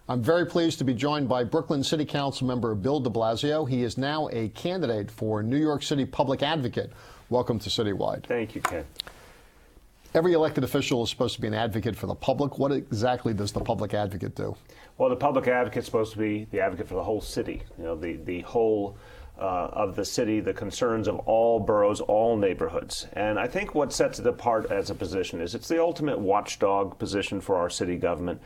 I'm very pleased to be joined by Brooklyn City Council member Bill de Blasio. He is now a candidate for New York City Public Advocate. Welcome to CityWide. Thank you, Ken. Every elected official is supposed to be an advocate for the public. What exactly does the public advocate do? Well, the public advocate is supposed to be the advocate for the whole city. You know, the whole of the city, the concerns of all boroughs, all neighborhoods. And I think what sets it apart as a position is it's the ultimate watchdog position for our city government.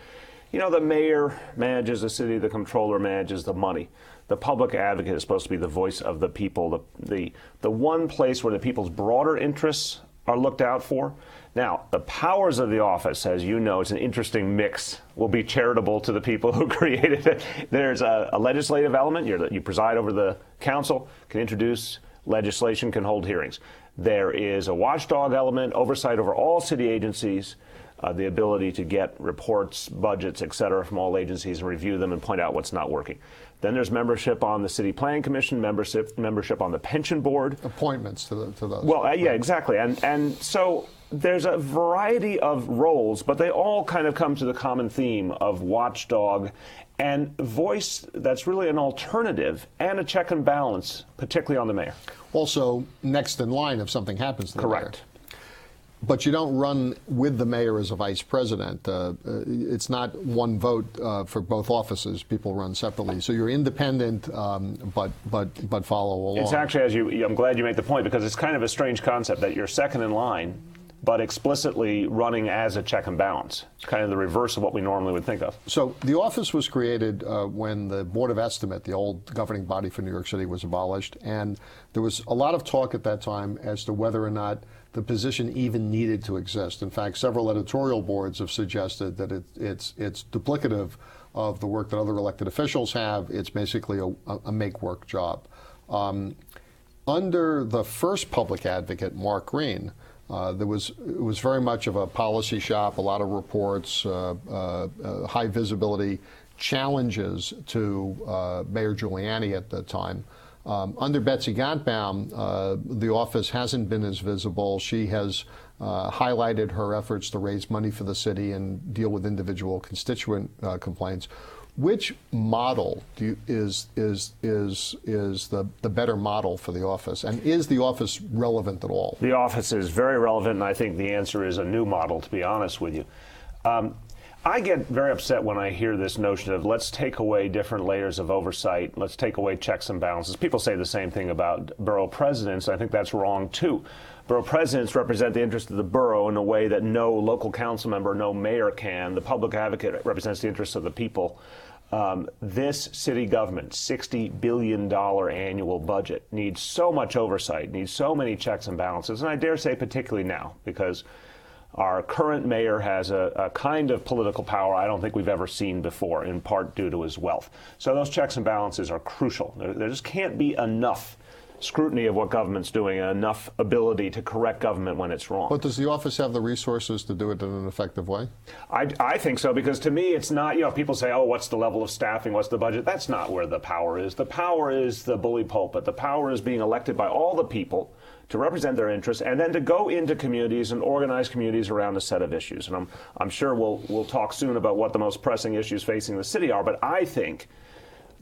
You know, the mayor manages the city, the comptroller manages the money. The public advocate is supposed to be the voice of the people, the one place where the people's broader interests are looked out for. Now, the powers of the office, as you know, it's an interesting mix, will be charitable to the people who created it. There's a legislative element. You preside over the council, can introduce legislation, can hold hearings. There is a watchdog element, oversight over all city agencies, the ability to get reports, budgets, et cetera, from all agencies and review them and point out what's not working. Then there's membership on the City Planning Commission, membership on the Pension Board. Appointments to those. Well, yeah, exactly. And so there's a variety of roles, but they all kind of come to the common theme of watchdog and voice that's really an alternative and a check and balance, particularly on the mayor. Also, next in line if something happens to the mayor. Correct. But you don't run with the mayor as a vice president. It's not one vote for both offices. People run separately. So you're independent, but follow along. It's actually, I'm glad you made the point, because it's kind of a strange concept that you're second in line, but explicitly running as a check and balance. It's kind of the reverse of what we normally would think of. So the office was created when the Board of Estimate, the old governing body for New York City, was abolished. And there was a lot of talk at that time as to whether or not the position even needed to exist. In fact, several editorial boards have suggested that it's duplicative of the work that other elected officials have. It's basically a make-work job. Under the first public advocate, Mark Green, it was very much of a policy shop, a lot of reports, high visibility challenges to Mayor Giuliani at the time. Under Betsy Gottbaum, the office hasn't been as visible. She has highlighted her efforts to raise money for the city and deal with individual constituent complaints. Which model is the better model for the office? And is the office relevant at all? The office is very relevant, and I think the answer is a new model, to be honest with you. I get very upset when I hear this notion of let's take away different layers of oversight, let's take away checks and balances. People say the same thing about borough presidents. I think that's wrong, too. Borough presidents represent the interest of the borough in a way that no local council member, no mayor can. The public advocate represents the interests of the people. This city government, $60 billion annual budget, needs so much oversight, needs so many checks and balances, and I dare say particularly now, because our current mayor has a kind of political power I don't think we've ever seen before, in part due to his wealth. So those checks and balances are crucial. There just can't be enough scrutiny of what government's doing and enough ability to correct government when it's wrong. But does the office have the resources to do it in an effective way? I think so, because to me it's not, people say, oh, what's the level of staffing, what's the budget? That's not where the power is. The power is the bully pulpit. The power is being elected by all the people to represent their interests, and then to go into communities and organize communities around a set of issues. And I'm sure we'll talk soon about what the most pressing issues facing the city are, but I think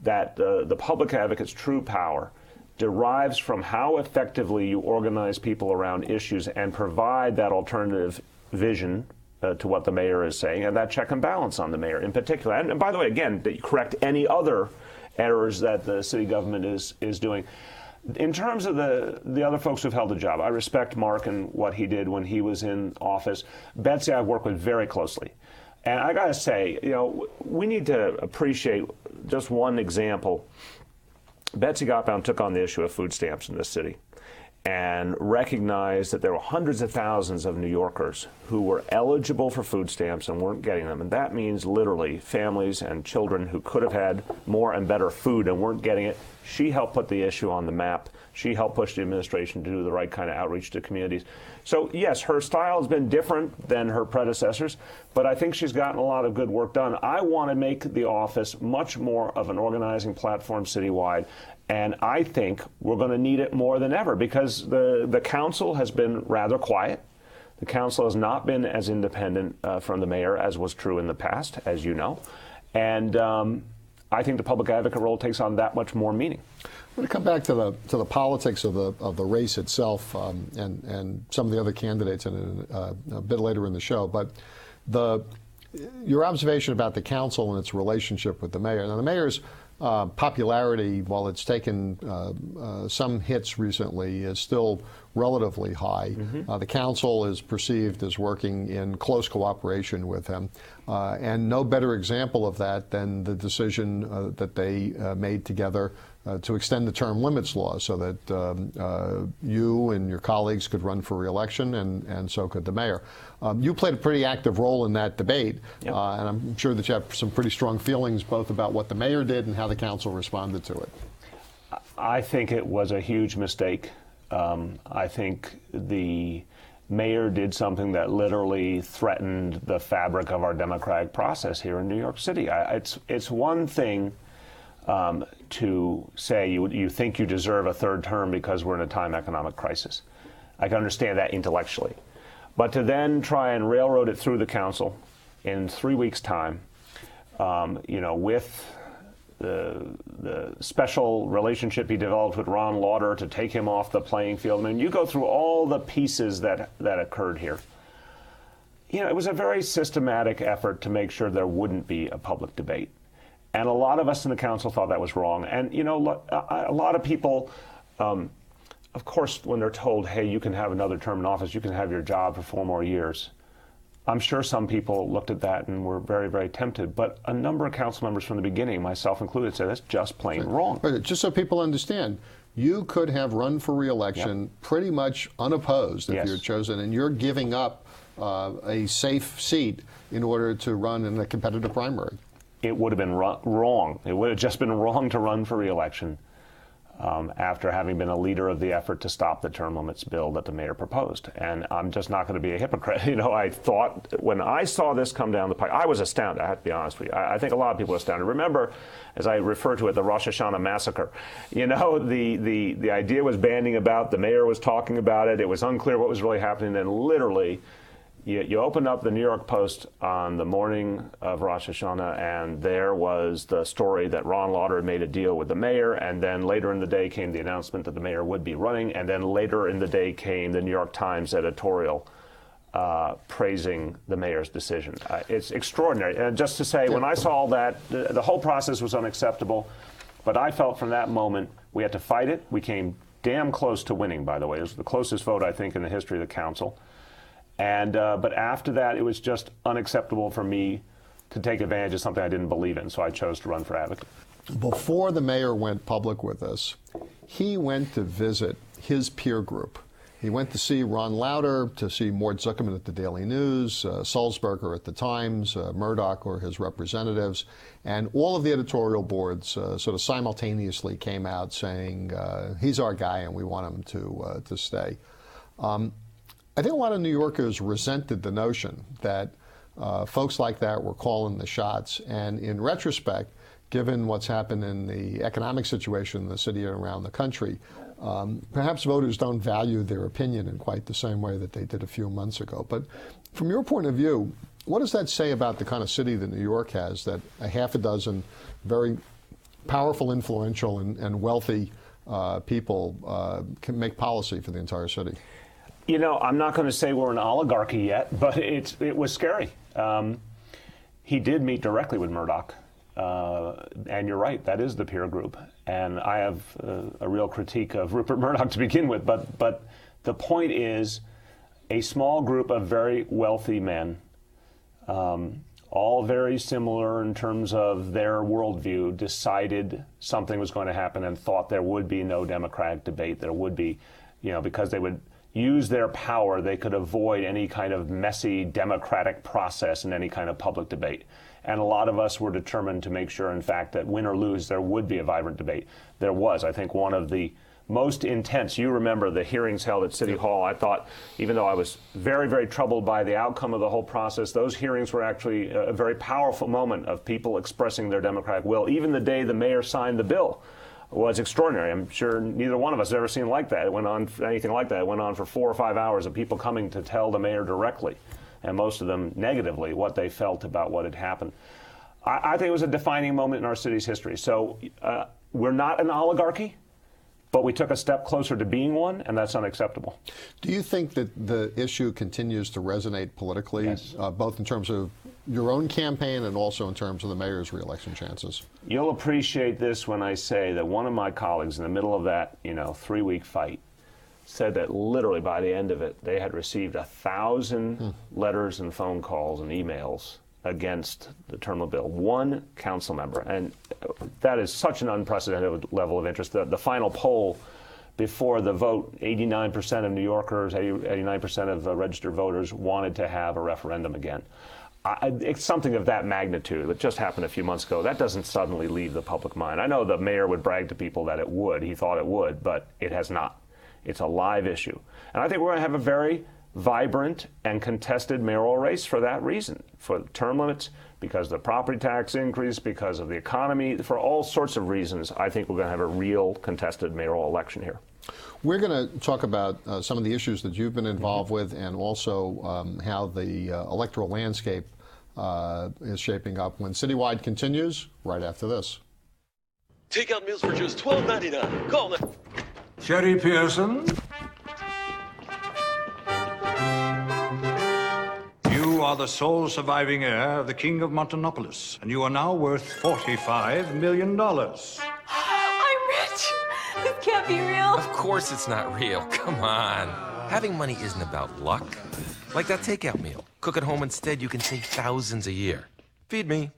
that the public advocate's true power derives from how effectively you organize people around issues and provide that alternative vision to what the mayor is saying, and that check and balance on the mayor in particular. And by the way, again, that you correct any other errors that the city government is doing. In terms of the other folks who've held the job, I respect Mark and what he did when he was in office. Betsy I've worked with very closely. And I got to say, we need to appreciate just one example. Betsy Gottbaum took on the issue of food stamps in this city and recognized that there were hundreds of thousands of New Yorkers who were eligible for food stamps and weren't getting them. And that means literally families and children who could have had more and better food and weren't getting it. She helped put the issue on the map. She helped push the administration to do the right kind of outreach to communities. So yes, her style has been different than her predecessors, but I think she's gotten a lot of good work done. I want to make the office much more of an organizing platform citywide, and I think we're going to need it more than ever because the council has been rather quiet. The council has not been as independent from the mayor as was true in the past, as you know. And I think the public advocate role takes on that much more meaning. I'm going to come back to the politics of the race itself and some of the other candidates in a bit later in the show. But your observation about the council and its relationship with the mayor. Now, the mayor's popularity, while it's taken some hits recently, is still relatively high. The council is perceived as working in close cooperation with him. And no better example of that than the decision that they made together to extend the term limits law so that you and your colleagues could run for re-election, and so could the mayor. You played a pretty active role in that debate, and I'm sure that you have some pretty strong feelings both about what the mayor did and how the council responded to it. I think it was a huge mistake. I think the mayor did something that literally threatened the fabric of our democratic process here in New York City. It's one thing to say you think you deserve a third term because we're in a time economic crisis. I can understand that intellectually. But to then try and railroad it through the council in 3 weeks' time, with the special relationship he developed with Ron Lauder to take him off the playing field. I mean, you go through all the pieces that occurred here. It was a very systematic effort to make sure there wouldn't be a public debate. And a lot of us in the council thought that was wrong. And, a lot of people, of course, when they're told, hey, you can have another term in office, you can have your job for 4 more years, I'm sure some people looked at that and were very, very tempted. But a number of council members from the beginning, myself included, said that's just plain wrong. But just so people understand, you could have run for re-election pretty much unopposed if you're chosen, and you're giving up a safe seat in order to run in a competitive primary. It would have been wrong. It would have just been wrong to run for re-election after having been a leader of the effort to stop the term limits bill that the mayor proposed. And I'm just not going to be a hypocrite. I thought when I saw this come down the pike, I was astounded. I have to be honest with you. I think a lot of people are astounded. Remember, as I refer to it, the Rosh Hashanah massacre. The idea was banding about. The mayor was talking about it. It was unclear what was really happening. And literally, you opened up the New York Post on the morning of Rosh Hashanah, and there was the story that Ron Lauder had made a deal with the mayor, and then later in the day came the announcement that the mayor would be running, and then later in the day came the New York Times editorial praising the mayor's decision. It's extraordinary. And just to say, when I saw all that, the whole process was unacceptable, but I felt from that moment we had to fight it. We came damn close to winning, by the way. It was the closest vote, I think, in the history of the council. And but after that, it was just unacceptable for me to take advantage of something I didn't believe in, so I chose to run for advocate. Before the mayor went public with us, he went to visit his peer group. He went to see Ron Lauder, to see Mort Zuckerman at the Daily News, Sulzberger at the Times, Murdoch or his representatives, and all of the editorial boards sort of simultaneously came out saying, he's our guy and we want him to stay. I think a lot of New Yorkers resented the notion that folks like that were calling the shots. And in retrospect, given what's happened in the economic situation in the city and around the country, perhaps voters don't value their opinion in quite the same way that they did a few months ago. But from your point of view, what does that say about the kind of city that New York has, that a half a dozen very powerful, influential, and wealthy people can make policy for the entire city? I'm not going to say we're an oligarchy yet, but it was scary. He did meet directly with Murdoch, and you're right, that is the peer group. And I have a real critique of Rupert Murdoch to begin with, but the point is a small group of very wealthy men, all very similar in terms of their worldview, decided something was going to happen and thought there would be no democratic debate. There would be, because they would use their power, they could avoid any kind of messy democratic process and any kind of public debate. And a lot of us were determined to make sure, in fact, that win or lose, there would be a vibrant debate. There was, I think, one of the most intense. You remember the hearings held at City Hall. I thought, even though I was very, very troubled by the outcome of the whole process, those hearings were actually a very powerful moment of people expressing their democratic will. Even the day the mayor signed the bill was extraordinary. I'm sure neither one of us has ever seen like that. It went on, anything like that. It went on for 4 or 5 hours of people coming to tell the mayor directly, and most of them negatively, what they felt about what had happened. I think it was a defining moment in our city's history. So we're not an oligarchy, but we took a step closer to being one, and that's unacceptable. Do you think that the issue continues to resonate politically, Yes. both in terms of your own campaign and also in terms of the mayor's reelection chances? You'll appreciate this when I say that one of my colleagues in the middle of that, 3-week fight said that literally by the end of it, they had received 1,000 letters and phone calls and emails against the term limit bill. One council member, and that is such an unprecedented level of interest. The final poll before the vote, 89% of New Yorkers, 89% of registered voters wanted to have a referendum again. It's something of that magnitude that just happened a few months ago. That doesn't suddenly leave the public mind. I know the mayor would brag to people that it would. He thought it would, but it has not. It's a live issue. And I think we're going to have a very vibrant and contested mayoral race for that reason, for term limits, because of the property tax increase, because of the economy, for all sorts of reasons. I think we're going to have a real contested mayoral election here. We're going to talk about some of the issues that you've been involved with, and also how the electoral landscape is shaping up when CityWide continues right after this. Takeout meals for just $12.99. Call now. Sherry Pearson? You are the sole surviving heir of the King of Montanopolis, and you are now worth $45 million. I'm rich! This can't be real. Of course it's not real. Come on. Having money isn't about luck. Like that takeout meal. Cook at home instead, you can save thousands a year. Feed me.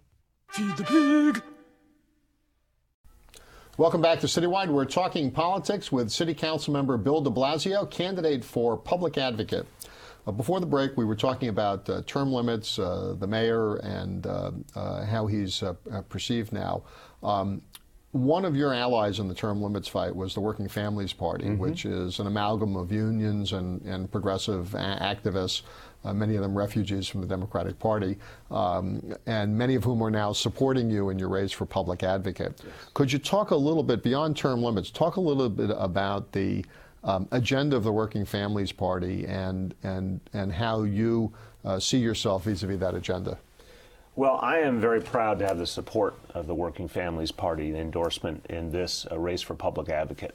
Feed the pig. Welcome back to CityWide. We're talking politics with City Council member Bill de Blasio, candidate for public advocate. Before the break, we were talking about term limits, the mayor, and how he's perceived now. One of your allies in the term limits fight was the Working Families Party, which is an amalgam of unions and progressive activists, many of them refugees from the Democratic Party, and many of whom are now supporting you in your race for public advocate. Yes. Could you talk a little bit beyond term limits, talk a little bit about the agenda of the Working Families Party and how you see yourself vis-a-vis that agenda? Well, I am very proud to have the support of the Working Families Party, the endorsement in this race for public advocate.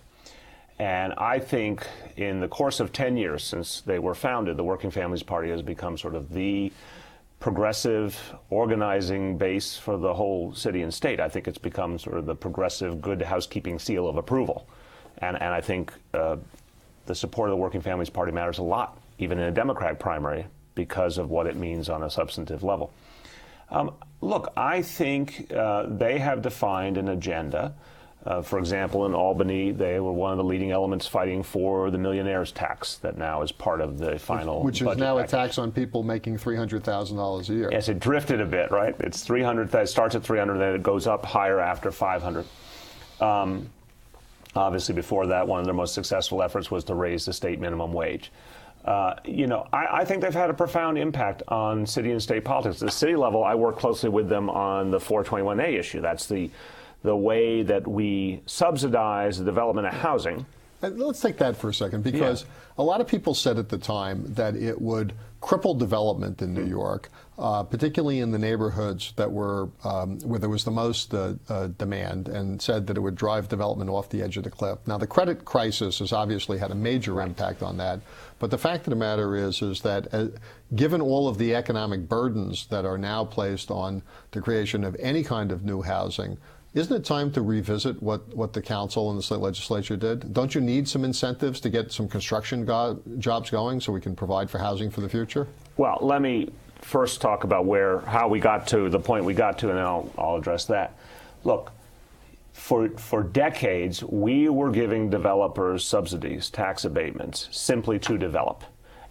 And I think in the course of 10 years since they were founded, the Working Families Party has become sort of the progressive organizing base for the whole city and state. I think it's become sort of the progressive good housekeeping seal of approval. And I think the support of the Working Families Party matters a lot, even in a Democratic primary, because of what it means on a substantive level. Look, I think they have defined an agenda. For example, in Albany, they were one of the leading elements fighting for the millionaire's tax that now is part of the final Which is budget now package. a tax on people making $300,000 a year. Yes, it drifted a bit, right? It's 300. It starts at 300, then it goes up higher after 500. Obviously, before that, one of their most successful efforts was to raise the state minimum wage. I think they've had a profound impact on city and state politics. At the city level, I work closely with them on the 421A issue. That's the way that we subsidize the development of housing. And let's take that for a second, because a lot of people said at the time that it would cripple development in New York, particularly in the neighborhoods that were where there was the most demand, and said that it would drive development off the edge of the cliff. Now, the credit crisis has obviously had a major impact on that, but the fact of the matter is that given all of the economic burdens that are now placed on the creation of any kind of new housing, isn't it time to revisit what the council and the state legislature did? Don't you need some incentives to get some construction jobs going so we can provide for housing for the future? Well, let me first talk about how we got to the point we got to, and then I'll address that. Look, for decades, we were giving developers subsidies, tax abatements, simply to develop.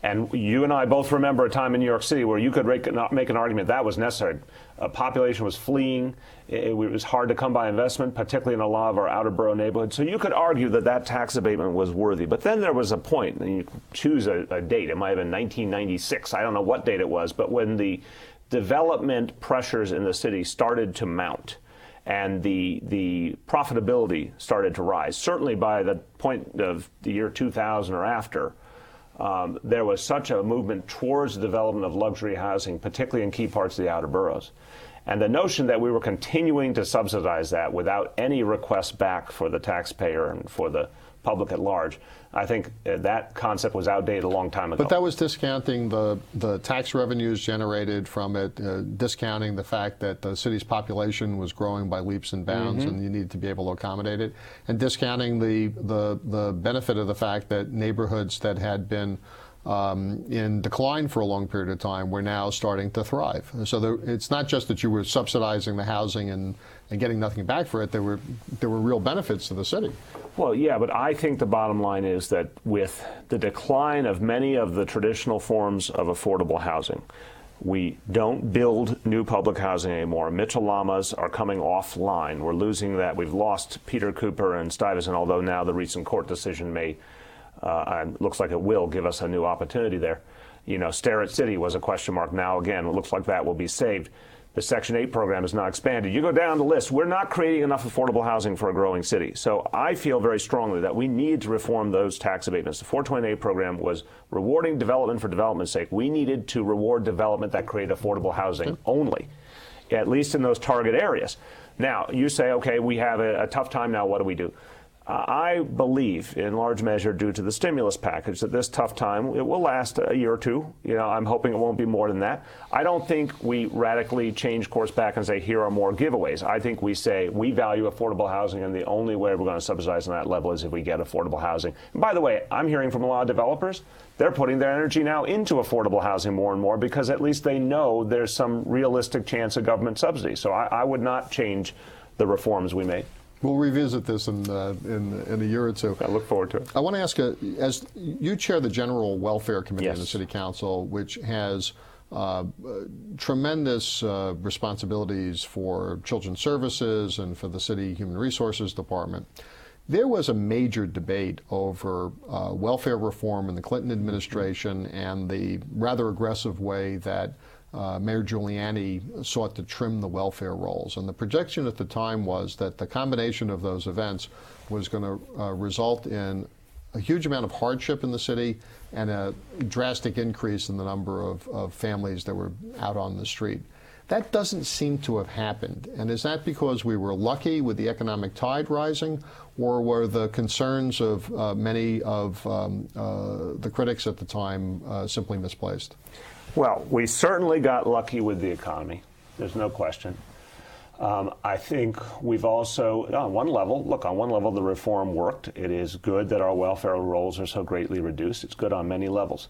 And you and I both remember a time in New York City where you could make an argument that was necessary. A population was fleeing. It was hard to come by investment, particularly in a lot of our outer borough neighborhoods. So you could argue that tax abatement was worthy. But then there was a point, and you choose a date. It might have been 1996. I don't know what date it was, but when the development pressures in the city started to mount and the profitability started to rise, certainly by the point of the year 2000 or after, there was such a movement towards the development of luxury housing, particularly in key parts of the outer boroughs. And the notion that we were continuing to subsidize that without any request back for the taxpayer and for the public at large, I think that concept was outdated a long time ago. But that was discounting the tax revenues generated from it, discounting the fact that the city's population was growing by leaps and bounds, and you needed to be able to accommodate it, and discounting the benefit of the fact that neighborhoods that had been in decline for a long period of time were now starting to thrive. So it's not just that you were subsidizing the housing and getting nothing back for it. There were real benefits to the city. Well, yeah, but I think the bottom line is that with the decline of many of the traditional forms of affordable housing, we don't build new public housing anymore. Mitchell-Lamas are coming offline. We're losing that. We've lost Peter Cooper and Stuyvesant, although now the recent court decision may, looks like it will give us a new opportunity there. You know, Starrett City was a question mark. Now, again, it looks like that will be saved. The Section 8 program is not expanded. You go down the list, we're not creating enough affordable housing for a growing city. So I feel very strongly that we need to reform those tax abatements. The 428 program was rewarding development for development's sake. We needed to reward development that created affordable housing only, at least in those target areas. Now, you say, okay, we have a tough time now, what do we do? I believe, in large measure due to the stimulus package, that this tough time, it will last a year or two. You know, I'm hoping it won't be more than that. I don't think we radically change course back and say, here are more giveaways. I think we say, we value affordable housing, and the only way we're going to subsidize on that level is if we get affordable housing. And by the way, I'm hearing from a lot of developers, they're putting their energy now into affordable housing more and more because at least they know there's some realistic chance of government subsidy. So I would not change the reforms we made. We'll revisit this in a year or two. I look forward to it. I want to ask, as you chair the General Welfare Committee in the City Council, which has tremendous responsibilities for children's services and for the City Human Resources Department, there was a major debate over welfare reform in the Clinton administration and the rather aggressive way that Mayor Giuliani sought to trim the welfare rolls. And the projection at the time was that the combination of those events was going to result in a huge amount of hardship in the city and a drastic increase in the number of families that were out on the street. That doesn't seem to have happened. And is that because we were lucky with the economic tide rising, or were the concerns of many of the critics at the time simply misplaced? Well, we certainly got lucky with the economy. There's no question. I think we've also, on one level, the reform worked. It is good that our welfare rolls are so greatly reduced. It's good on many levels.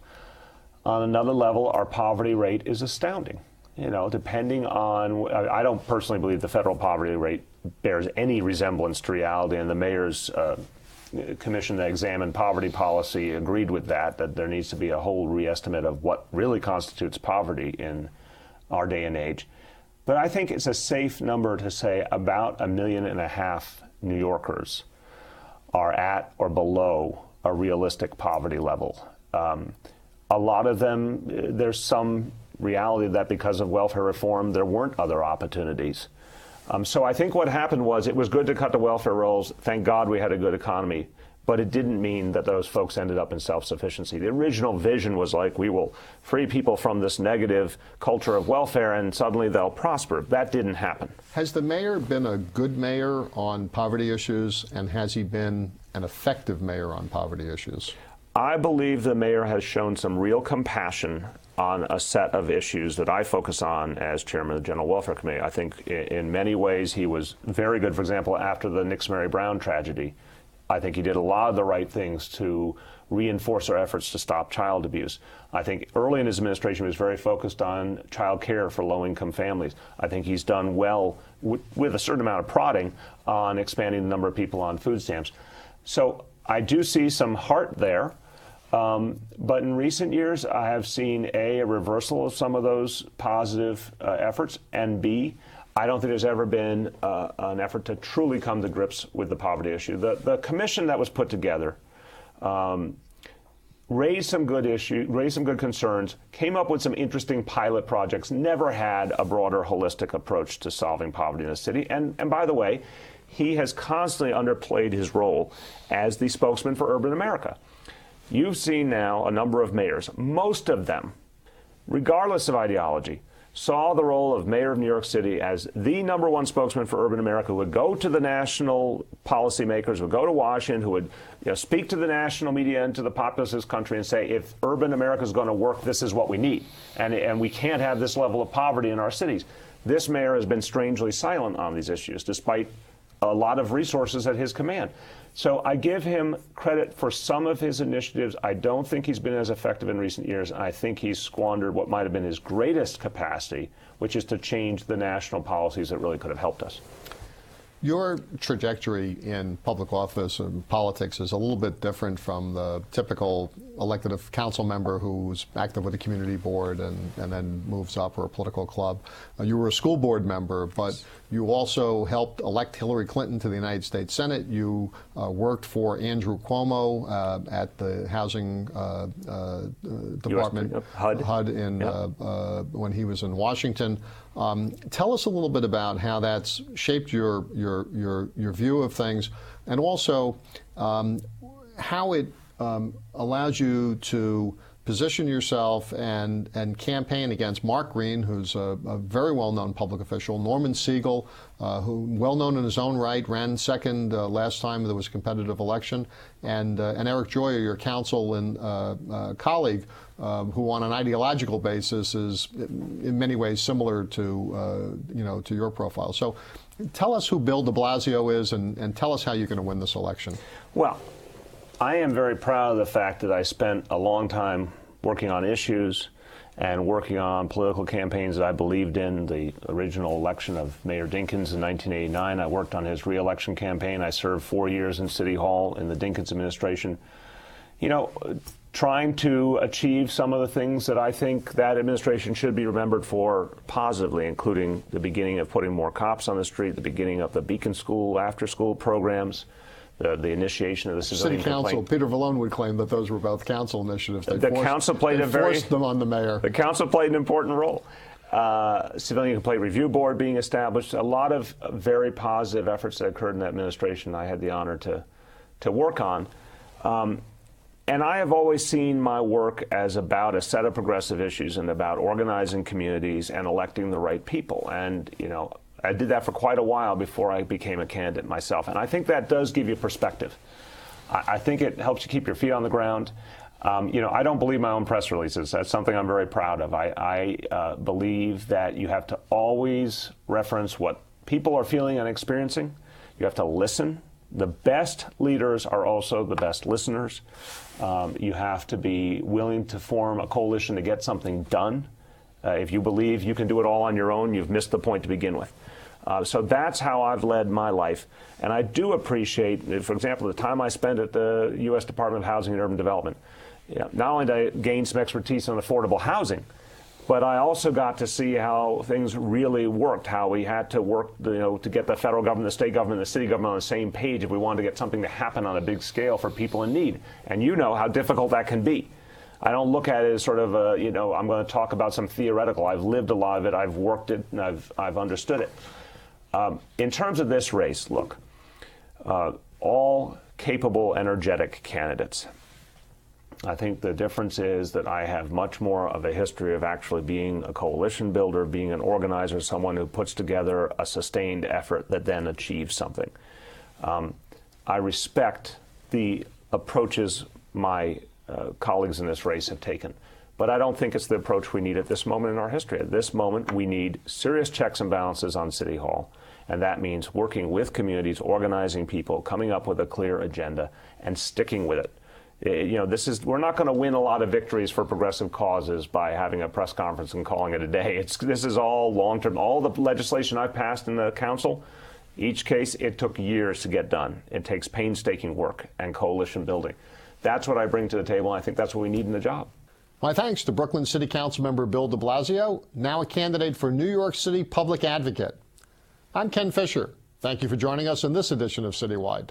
On another level, our poverty rate is astounding. You know, depending on, I don't personally believe the federal poverty rate bears any resemblance to reality, and the mayor's commission that examined poverty policy agreed with that there needs to be a whole reestimate of what really constitutes poverty in our day and age. But I think it's a safe number to say about 1.5 million New Yorkers are at or below a realistic poverty level. A lot of them, there's some reality that because of welfare reform, there weren't other opportunities. So I think what happened was it was good to cut the welfare rolls. Thank God we had a good economy. But it didn't mean that those folks ended up in self-sufficiency. The original vision was like, we will free people from this negative culture of welfare and suddenly they'll prosper. That didn't happen. Has the mayor been a good mayor on poverty issues, and has he been an effective mayor on poverty issues? I believe the mayor has shown some real compassion on a set of issues that I focus on as chairman of the General Welfare Committee. I think in many ways he was very good. For example, after the Nix Mary Brown tragedy, I think he did a lot of the right things to reinforce our efforts to stop child abuse. I think early in his administration he was very focused on child care for low-income families. I think he's done well with a certain amount of prodding on expanding the number of people on food stamps. So I do see some heart there. But in recent years, I have seen a reversal of some of those positive efforts, and B, I don't think there's ever been an effort to truly come to grips with the poverty issue. The commission that was put together raised some good concerns, came up with some interesting pilot projects, never had a broader holistic approach to solving poverty in the city. And by the way, he has constantly underplayed his role as the spokesman for urban America. You've seen now a number of mayors, most of them, regardless of ideology, saw the role of mayor of New York City as the #1 spokesman for urban America, who would go to the national policymakers, would go to Washington, who would speak to the national media and to the populace of this country and say, if urban America is going to work, this is what we need. And we can't have this level of poverty in our cities. This mayor has been strangely silent on these issues, despite a lot of resources at his command. So I give him credit for some of his initiatives. I don't think he's been as effective in recent years. I think he's squandered what might have been his greatest capacity, which is to change the national policies that really could have helped us. Your trajectory in public office and politics is a little bit different from the typical elected council member who's active with a community board and then moves up, or a political club. You were a school board member, but you also helped elect Hillary Clinton to the United States Senate. You worked for Andrew Cuomo at the Housing Department, HUD, when he was in Washington. Tell us a little bit about how that's shaped your view of things, and also how it allows you to position yourself and campaign against Mark Green, who's a very well-known public official, Norman Siegel, who well-known in his own right, ran second last time there was a competitive election, and Eric Joyer, your counsel and colleague, who on an ideological basis is in many ways similar to to your profile. So tell us who Bill de Blasio is, and tell us how you're going to win this election. Well, I am very proud of the fact that I spent a long time working on issues and working on political campaigns that I believed in. The original election of Mayor Dinkins in 1989, I worked on his re-election campaign. I served 4 years in City Hall in the Dinkins administration. Trying to achieve some of the things that I think that administration should be remembered for positively, including the beginning of putting more cops on the street, the beginning of the Beacon School after-school programs, the initiation of the civilian City Council. complaint. Peter Vallone would claim that those were both council initiatives. Council played forced them on the mayor. The council played an important role. Civilian Complaint Review Board being established, a lot of very positive efforts that occurred in that administration I had the honor to work on. And I have always seen my work as about a set of progressive issues and about organizing communities and electing the right people. And, I did that for quite a while before I became a candidate myself. And I think that does give you perspective. I think it helps you keep your feet on the ground. I don't believe my own press releases. That's something I'm very proud of. I believe that you have to always reference what people are feeling and experiencing. You have to listen. The best leaders are also the best listeners. You have to be willing to form a coalition to get something done. If you believe you can do it all on your own, you've missed the point to begin with. So that's how I've led my life. And I do appreciate, for example, the time I spent at the U.S. Department of Housing and Urban Development. Not only did I gain some expertise on affordable housing, but I also got to see how things really worked, how we had to work to get the federal government, the state government, the city government on the same page if we wanted to get something to happen on a big scale for people in need. And you know how difficult that can be. I don't look at it as sort of I'm going to talk about some theoretical. I've lived a lot of it, I've worked it, and I've understood it. In terms of this race, look, all capable, energetic candidates. I think the difference is that I have much more of a history of actually being a coalition builder, being an organizer, someone who puts together a sustained effort that then achieves something. I respect the approaches my colleagues in this race have taken, but I don't think it's the approach we need at this moment in our history. At this moment, we need serious checks and balances on City Hall, and that means working with communities, organizing people, coming up with a clear agenda, and sticking with it. We're not going to win a lot of victories for progressive causes by having a press conference and calling it a day. This is all long-term. All the legislation I've passed in the council, each case, it took years to get done. It takes painstaking work and coalition building. That's what I bring to the table, and I think that's what we need in the job. My thanks to Brooklyn City Council member Bill de Blasio, now a candidate for New York City Public Advocate. I'm Ken Fisher. Thank you for joining us in this edition of CityWide.